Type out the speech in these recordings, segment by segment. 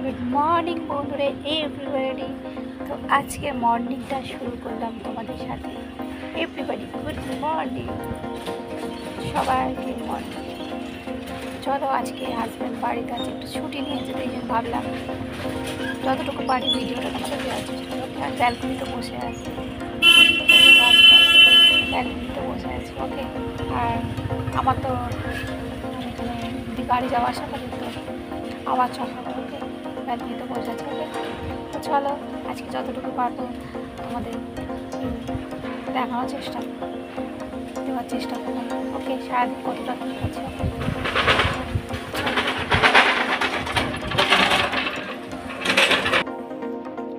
Good morning বন্ধুরা everybody. তো আজকে মর্নিংটা শুরু করলাম তোমাদের সাথে। এভরিবডি গুড মর্নিং, সবাইকে মর্নিং। চলো আজকে হাজব্যান্ড বাড়িতে আছে, একটু ছুটি নিয়েছে, তাই জন্য ভাবলাম যতটুকু পারি ভিডিওটা ছবি আছে। আর ব্যালকনিতে বসে আছে, ব্যালকনিতে বসে আছে। ওকে, আর আমার তো এখানে গাড়ি যাওয়া আসা করে, তো আওয়াজ চলবে। ওকে, ব্যালকনিতে বসে আছে। ওকে, তো চলো আজকে যতটুকু পারবো তোমাদের দেওয়ার চেষ্টা করবো। ওকে, সারাদিন কতটা কী করছে।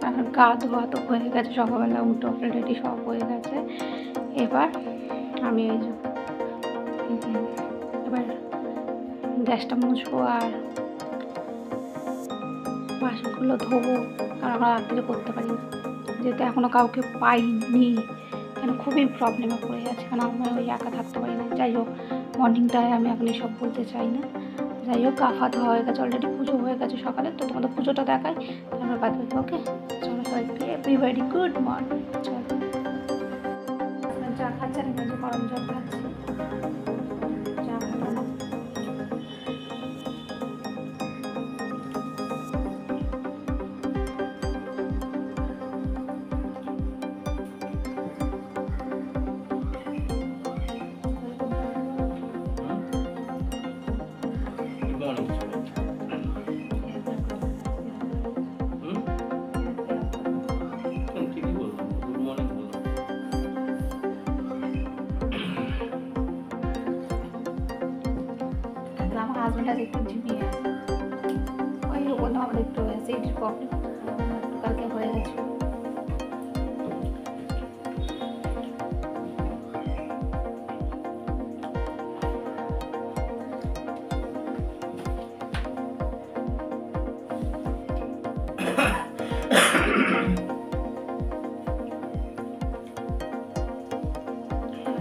আর গা ধোয়া তো হয়ে গেছে, সকালবেলা উঠে রেডি সব হয়ে গেছে। এবার আমি এবার গ্যাসটা মুছবো আর বাসনগুলো ধোবো, কারণ আমরা রাত্রে করতে পারি না, যেহেতু এখনও কাউকে পাইনি। কেন খুবই প্রবলেমে পড়ে যাচ্ছে, কারণ আমরা ওই একা থাকতে পারি না। যাই হোক, মর্নিংটায় আমি এখন এসব বলতে চাই না। যাই হোক, কাফা ধোয়া হয়ে গেছে, অলরেডি পুজো হয়ে গেছে সকালে। তো তোমাদের পুজোটা দেখাই, তারপরে বাদ বাকি। ওকে, চলো সবাইকে এভরিবডি গুড মর্নিং। চলো, চা খাচ্ছে না, কিন্তু গরম জল খাচ্ছি। চা খাবো না। আমার হাজব্যান্ড আজ একটু ঝিমিয়ে আছে, ওই বললাম আমাদের একটু অ্যাসিডিটির প্রবলেম, একটু কালকে হয়ে গেছে।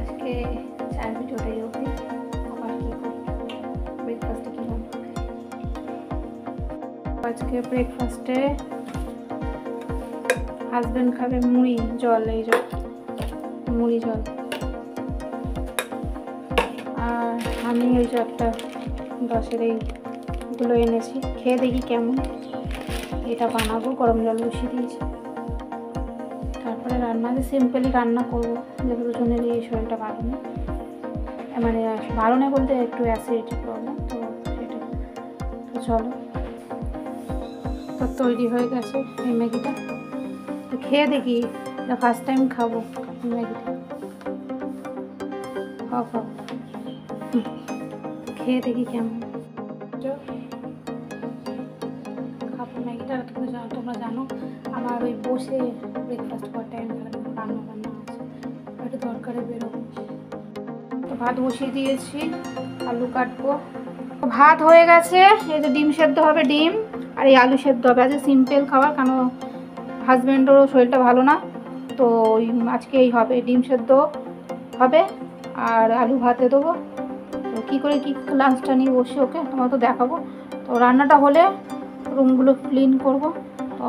আজকে চায়ের ভিডিওটাই অবধি, আবার কী করি, ব্রেকফাস্টে কী হবে। আজকে ব্রেকফাস্টে হাজব্যান্ড খাবে মুড়ি জল, এই জল মুড়ি জল, আর আমি ওই যে একটা 10-এর এইগুলো এনেছি, খেয়ে দেখি কেমন। এটা বানাবো, গরম জল বসিয়ে দিয়েছি। তারপরে সিম্পলি রান্না করবো, যেগুলো জনের এই শরীরটা ভালো নেই, মানে ভালো নেই বলতে একটু অ্যাসিডিটি প্রবলেম, তো সেটা। তো চলো, তো তৈরি হয়ে গেছে এই ম্যাগিটা। তো খেয়ে দেখি, এটা ফার্স্ট টাইম খাবো ম্যাগিটা। খাও, খেয়ে দেখি কেমন। খাবো ম্যাগিটা। তোমরা জানো আমার ওই বসে ব্রেকফাস্ট করার টাইম থাকে না, রান্না আছে, একটু দরকারে বেরোবো। তো ভাত বসিয়ে দিয়েছি, আলু কাটবো। ভাত হয়ে গেছে, এই যে ডিম সেদ্ধ হবে, ডিম আর এই আলু সেদ্ধ হবে। আজকে সিম্পল খাবার, কেন হাজব্যান্ডেরও শরীরটা ভালো না, তো ওই আজকে এই হবে, ডিম সেদ্ধ হবে আর আলু ভাতে দেবো। তো কী করে কী লাঞ্চটা নিয়ে বসি, ওকে তোমার তো দেখাবো। তো রান্নাটা হলে রুমগুলো ক্লিন করবো, তো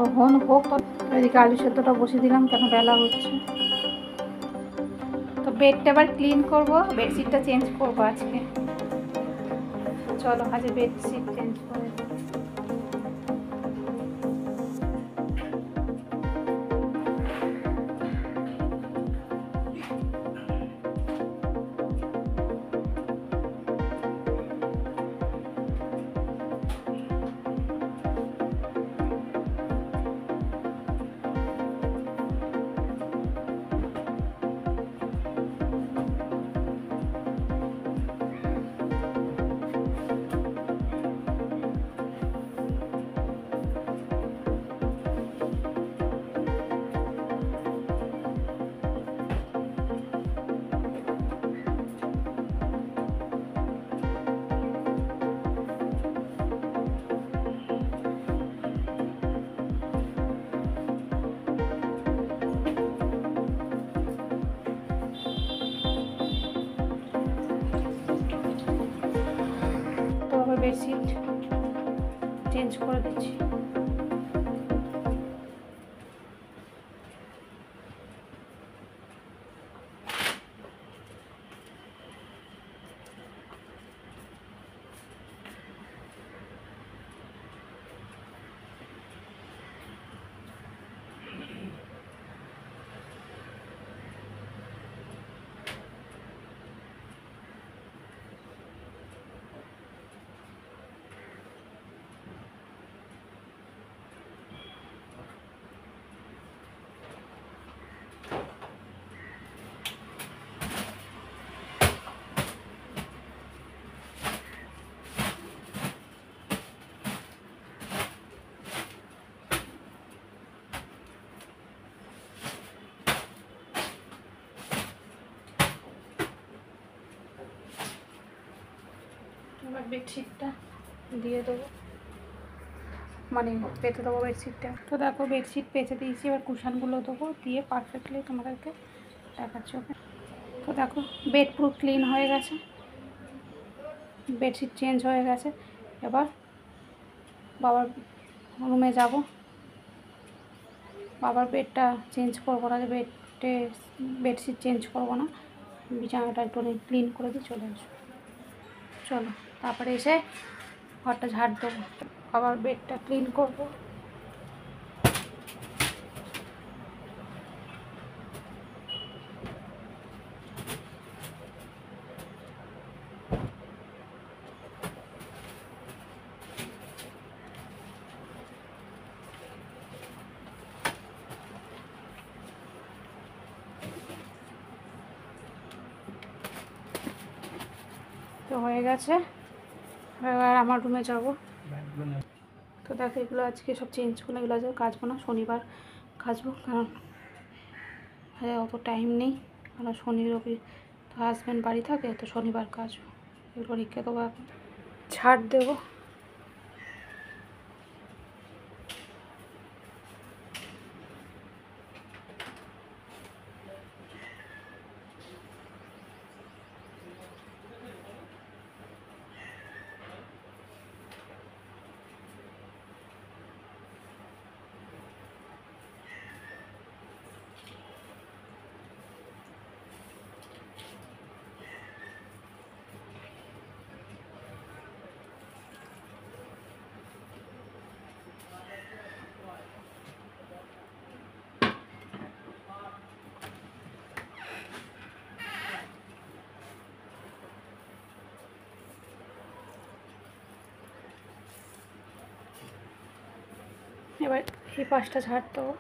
হোক। তো এদিকে আলু সেদ্ধটা বসিয়ে দিলাম, কেন বেলা হচ্ছে। তো বেডটা আবার ক্লিন করবো, বেডশিটটা চেঞ্জ করবো আজকে। চলো আজকে বেডশিট চেঞ্জ করে। বেডশিট চেঞ্জ করে দিচ্ছি। বেডশিটটা দিয়ে দেবো, মানে পেতে দেবো বেডশিটটা। তো দেখো বেডশিট পেতে দিয়েছি, এবার কুশানগুলো দেবো, দিয়ে পারফেক্টলি তোমাদেরকে দেখাচ্ছি। তো দেখো বেড পুরো ক্লিন হয়ে গেছে, বেডশিট চেঞ্জ হয়ে গেছে। এবার বাবার রুমে যাব, বাবার বেডটা চেঞ্জ করবো না, বেডশিট চেঞ্জ করবো না, বিছানাটা একটু ক্লিন করে দিয়ে চলে আসবো। চলো তারপরে এসে ঘরটা ঝাড় দেবো, বাবার বেডটা ক্লিন করবো। তো হয়ে গেছে, এবার আমার রুমে যাব। তো দেখো এগুলো আজকে সব চেঞ্জ করলে, এগুলো আজকে কাচবো না, শনিবার কাচবো, কারণ অত টাইম নেই, কারণ শনি রবি তো হাজব্যান্ড বাড়ি থাকে, তো শনিবার কাচবো। এগুলো রেখে দেবো, এখন ছাড় দেবো। এবার এই পাশটা ঝাড় দেবো।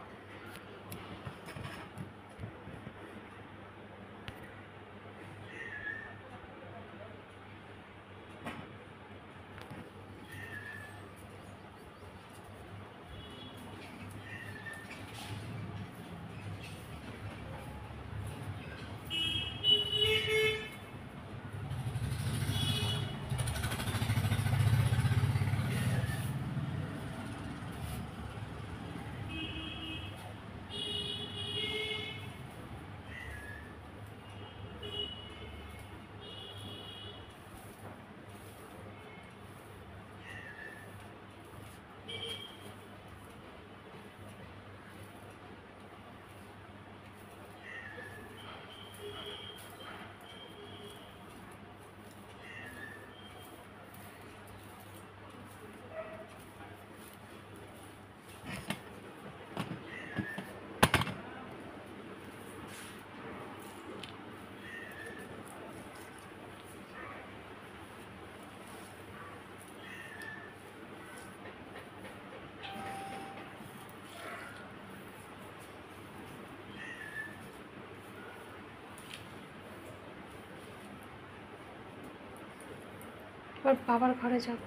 এবার বাবার ঘরে যাব।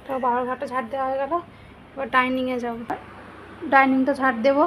তো বাবার ঘরটা ঝাড় দেওয়া হয়ে গেল, এবার ডাইনিংয়ে যাব, ডাইনিংটা ঝাড় দেবো।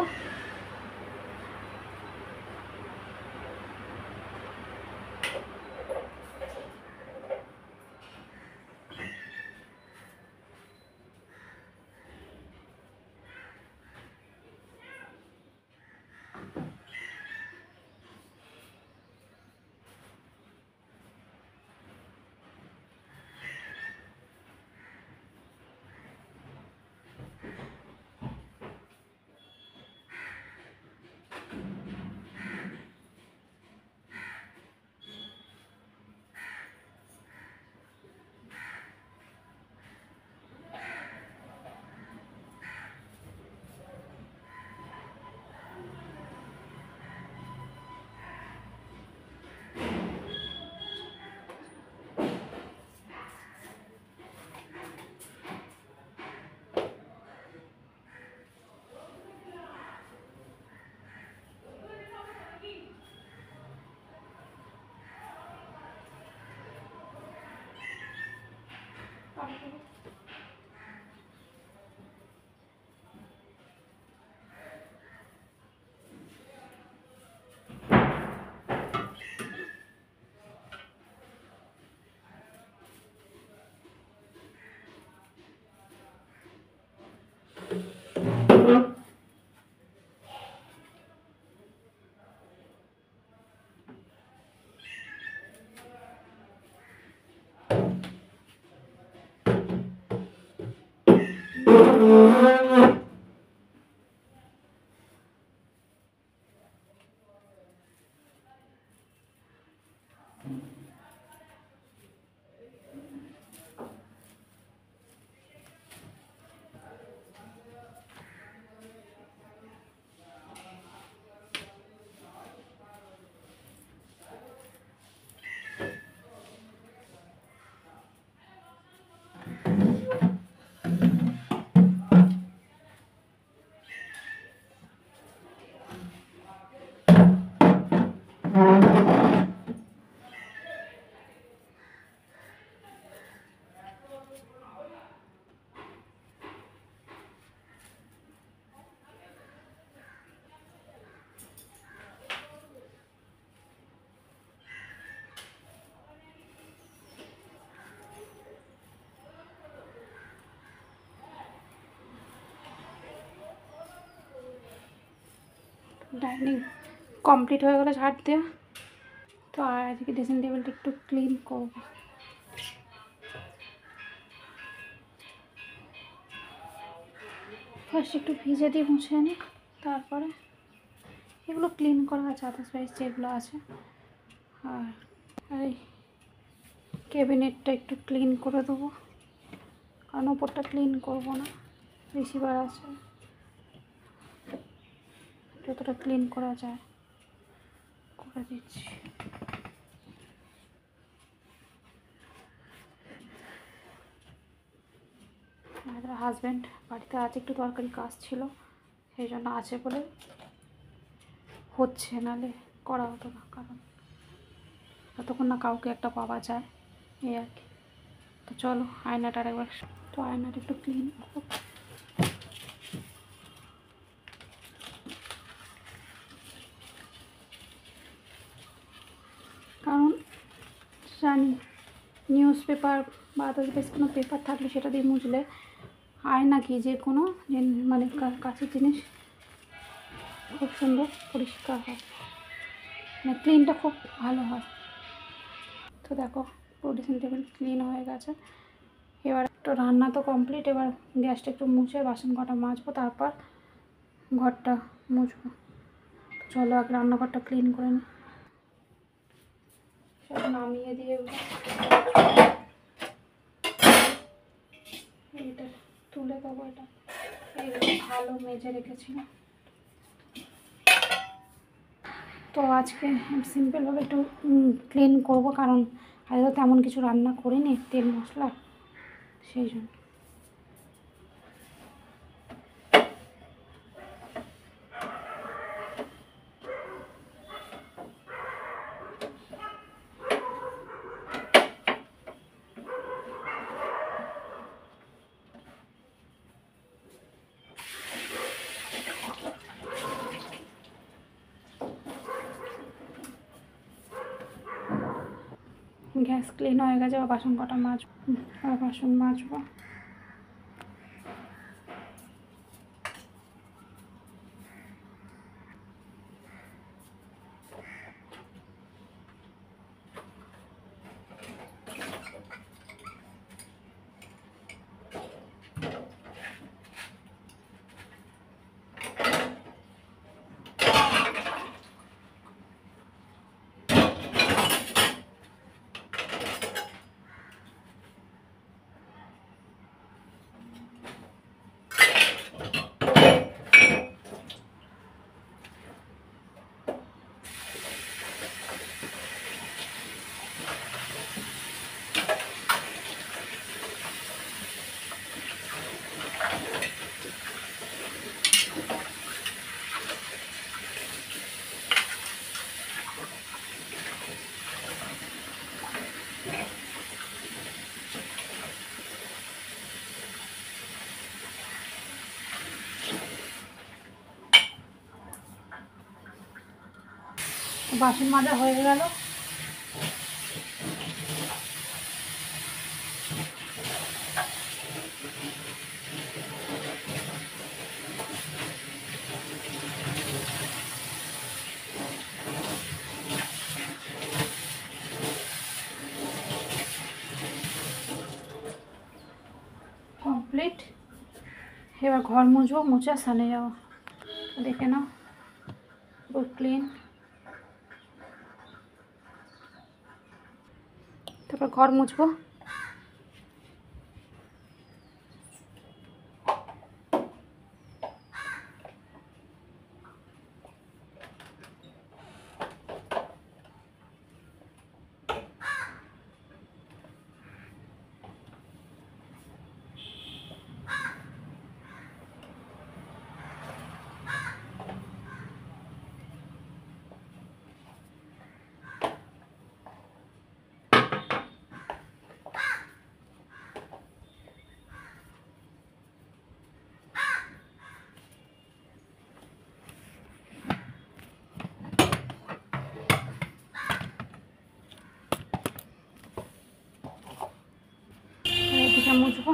ডাইনিং কমপ্লিট হয়ে গেলে ঝাড় দেওয়া। তো আর আজকে ড্রেসিং টেবিলটা একটু ক্লিন করবো। ফার্স্ট একটু ভিজে দিয়ে মুছে নিই, তারপরে এগুলো ক্লিন করা আছে, আদার্স ওয়াইজ যেগুলো আছে। আর এই ক্যাবিনেটটা একটু ক্লিন করে দেবো, কারণ ওপরটা ক্লিন করবো না, রিসিভার আছে, যতটা ক্লিন করা যায় করে দিচ্ছি। হাজব্যান্ড বাড়িতে আছে, একটু দরকারি কাজ ছিল, সেই জন্য আছে বলে হচ্ছে, নাহলে করা হতো না, কারণ যতক্ষণ না কাউকে একটা পাওয়া যায় এই আর কি। তো চলো আয়নাটা একবার, তো আয়নাটা একটু ক্লিন করবো। কারণ জানি নিউজ পেপার বা আদার্স কোনো পেপার থাকলে সেটা দিয়ে মুছলে আয়না কি যে কোনো মানে কাছের জিনিস খুব সুন্দর পরিষ্কার হয়, মানে ক্লিনটা খুব ভালো হয়। তো দেখো ড্রেসিং টেবিল ক্লিন হয়ে গেছে। এবার একটু রান্না তো কমপ্লিট, এবার গ্যাসটা একটু মুছে বাসন কটা মাজবো, তারপর ঘরটা মুছবো। চলো আগে রান্নাঘরটা ক্লিন করে নিই। সব নামিয়ে দিয়ে এটা তুলে দেবো, এটা এইগুলো ভালো মেজে রেখেছিলাম। তো আজকে সিম্পলভাবে একটু ক্লিন করবো, কারণ আজ তো তেমন কিছু রান্না করিনি তেল মশলা, সেই জন্য। গ্যাস ক্লিন হয়ে গেছে, বাসন কটা মাজবো, বাসন মাজবো। বাসন মাজা হয়ে গেল। কমপ্লিট। এবার ঘর মুছবো, মুছে স্নানে যাবো। দেখে নাও পুরো ক্লিন। তারপর ঘর মুছবো। এদিকে মুছবো।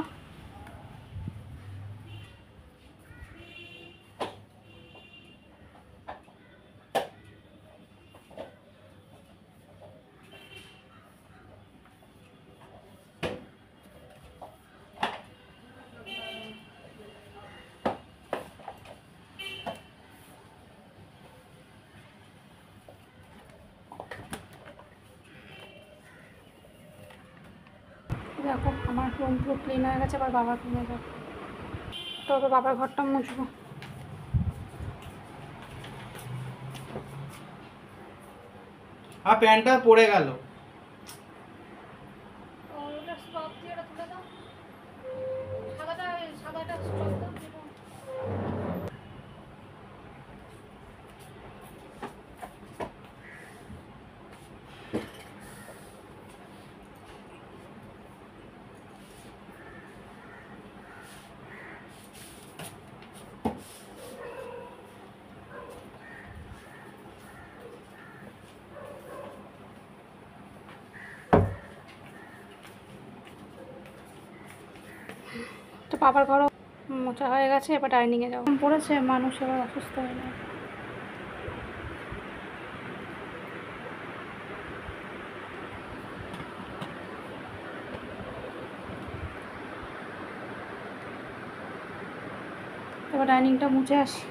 দেখো আমার রুম পুরো ক্লিন হয়ে গেছে। আবার বাবার রুমে যাবো, তবে বাবার ঘরটা মুছবো। প্যান্টটা পড়ে গেল। তো বাবার ঘরও মোছা হয়ে গেছে। এবার ডাইনিংয়ে যাবো। পড়েছে মানুষ এবার অসুস্থ হয়ে যায়। এবার ডাইনিংটা মুছে আসি।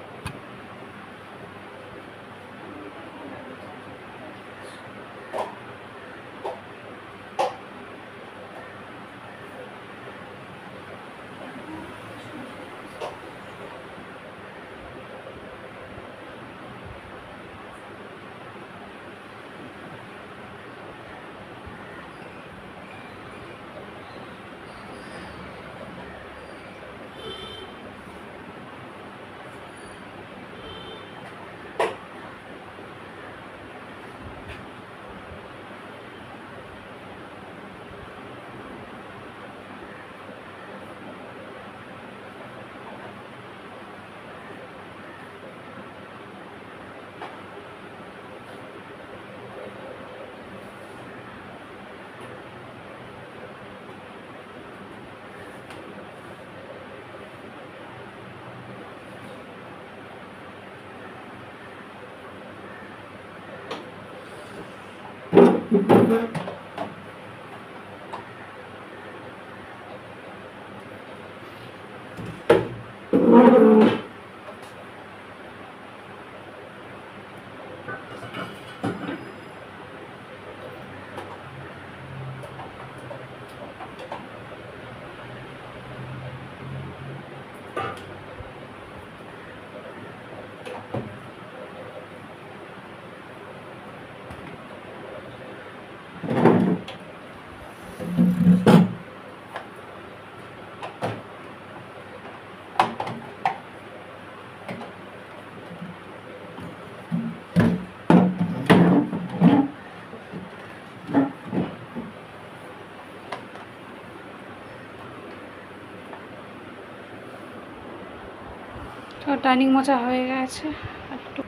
তো ডাইনিং মোছা হয়ে গেছে। একটু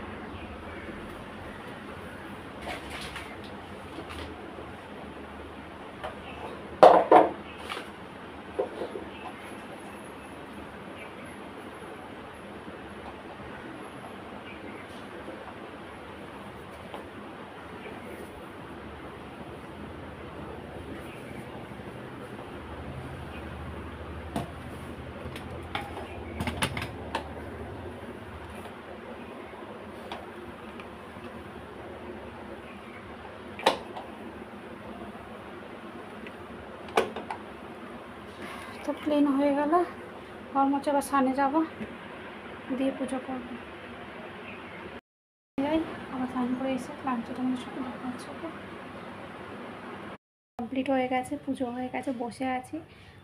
তো ক্লিন হয়ে গেল, ঘর মোছা, আবার সানে যাবো, দিয়ে পুজো করবো। যাই, আবার স্নান করে এসে লাঞ্চে তোমাদের সাথে দেখা হচ্ছে। ওকে, কমপ্লিট হয়ে গেছে, পুজো হয়ে গেছে, বসে আছি।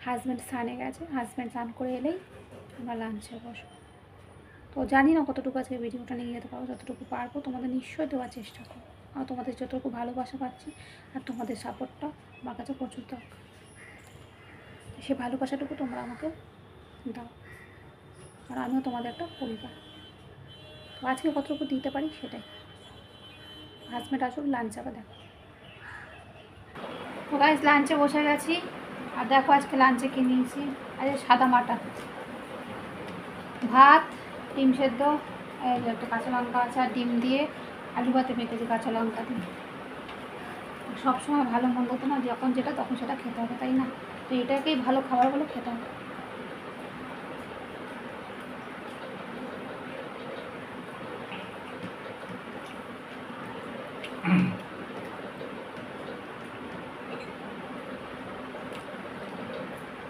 হাজব্যান্ড স্নানে গেছে, হাজব্যান্ড স্নান করে এলেই আমরা লাঞ্চে বসবো। তো জানি না কতটুকু আজকে ভিডিওটা নিয়ে যেতে পারবো, যতটুকু পারবো তোমাদের নিশ্চয়ই দেওয়ার চেষ্টা করবো। আর তোমাদের যতটুকু ভালোবাসা পাচ্ছি আর তোমাদের সাপোর্টটা আমার কাছে প্রচুর দরকার। সে ভালোবাসাটুকু তোমরা আমাকে দাও, আর আমিও তোমাদের একটা পরিবার। তো আজকে কতটুকু দিতে পারি সেটাই। হাজব্যান্ড আসুক, লাঞ্চ আবার দেখো। তো গাইস, লাঞ্চে বসে গেছি। আর দেখো আজকে লাঞ্চে কি নিয়েছি। আজকে সাদা মাটা, ভাত, ডিম সেদ্ধ, একটা কাঁচা লঙ্কা আছে, আর ডিম দিয়ে আলু ভাতে মেখেছি কাঁচা লঙ্কা দিয়ে। সবসময় ভালো মন্দ তো না, যখন যেটা তখন সেটা খেতে হবে, তাই না? তো এটাকেই ভালো খাবার বলে খেতে হবে।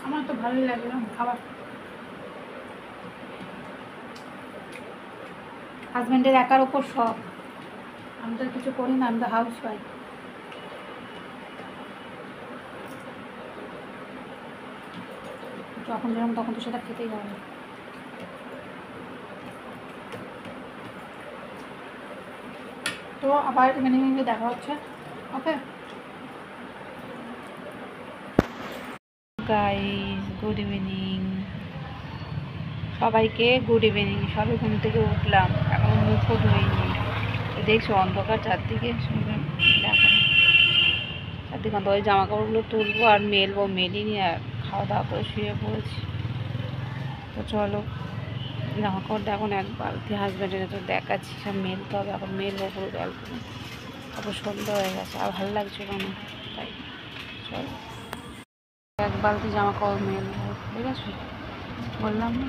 আমার তো ভালোই লাগে না খাবার। হাজব্যান্ডের একার ওপর সব, আমি তো কিছু করি না, আমি তো হাউস ওয়াইফ। যখন যেরকম তখন তো সেটা খেতেই হবে। তো আবার ইভিনিং দেখা হচ্ছে। ওকে গাইস, গুড ইভিনিং সবাইকে, গুড ইভিনিং। সবাই ঘুম থেকে উঠলাম, এখন মুখও ধুইনি। দেখছো অন্ধকার চারদিকে, দেখো চারদিকে অন্ধকার। ওই জামা কাপড়গুলো তুলবো আর মেলবো, মেলিনি, আর খাওয়া দাওয়া করে শুয়ে পড়েছি। তো চলো, জামা কাপড়টা এখন এক বালতি হাজব্যান্ডের তো দেখাচ্ছি, সব মেলতে হবে। এখন মেলবো পুরো ব্যালকনি, তারপর সন্ধ্যা হয়ে গেছে, আর ভালো লাগছিল না, তাই চলো এক বালতি জামা কাপড় মেলবো। ঠিক আছে, বললাম না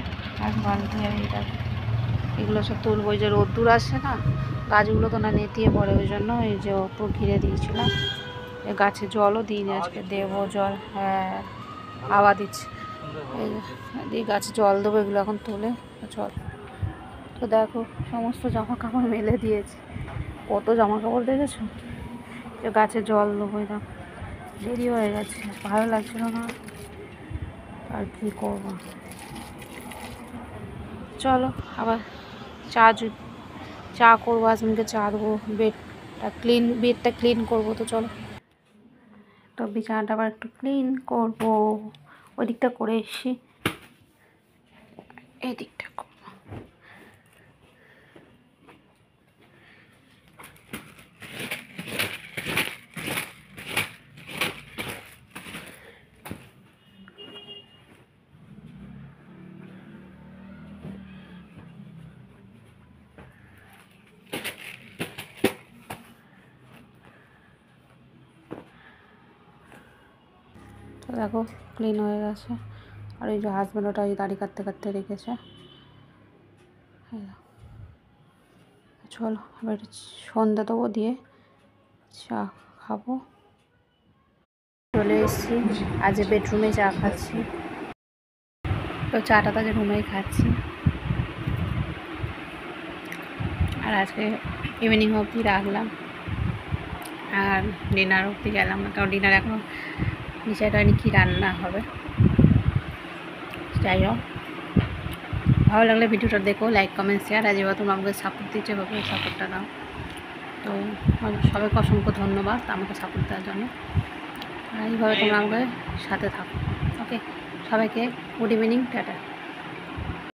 এক বালতি। আর এটা এগুলো সব তুলবো। ওই যে রোদ্দুর আসে না, গাছগুলো তো না নেতিয়ে পড়ে, ওই জন্য এই যে ওপর ঘিরে দিয়েছিলাম। গাছে জলও দিইনি আজকে, দেবো জল। হ্যাঁ, হাওয়া দিচ্ছে, এই গাছে জল দেবো। এগুলো এখন তুলে চল। তো দেখো সমস্ত জামা কাপড় মেলে দিয়েছি। কত জামা কাপড় দেখেছো, যে গাছে জল দেবো। এটা দেরি হয়ে গেছে, ভালো লাগছিল না, আর কি করবো। চলো আবার চা করবো, হাজবেন্ডকে চা দেবো, বেডটা ক্লিন করবো। তো চলো, তো বিছানাটা আবার একটু ক্লিন করবো। ওই দিকটা করে এসছি, এই দিকটা করবো। তো দেখো ক্লিন হয়ে গেছে। আর এই যে হাজব্যান্ড ওটা ওই দাড়ি কাটতে কাটতে রেখেছে। চলো এবার সন্ধ্যা দেবো, দিয়ে চা খাবো। চলে এসেছি, আজ বেডরুমে চা খাচ্ছি। তো চাটা তাদের রুমেই খাচ্ছি। আর আজকে ইভিনিং অবধি রাখলাম, আর ডিনার অবধি গেলাম না, কারণ ডিনার এখনও ডিসাইড হয়নি কী রান্না হবে। যাই হোক, ভালো লাগলে ভিডিওটা দেখো, লাইক কমেন্ট শেয়ার। আর যেভাবে তোমরা আমাকে সাপোর্ট দিচ্ছে, এভাবে সাপোর্টটা দাও। তো সবাইকে অসংখ্য ধন্যবাদ আমাকে সাপোর্ট দেওয়ার জন্য। আর এইভাবে তোমরা আমাকে সাথে থাকো। ওকে, সবাইকে গুড ইভিনিং, টাটা।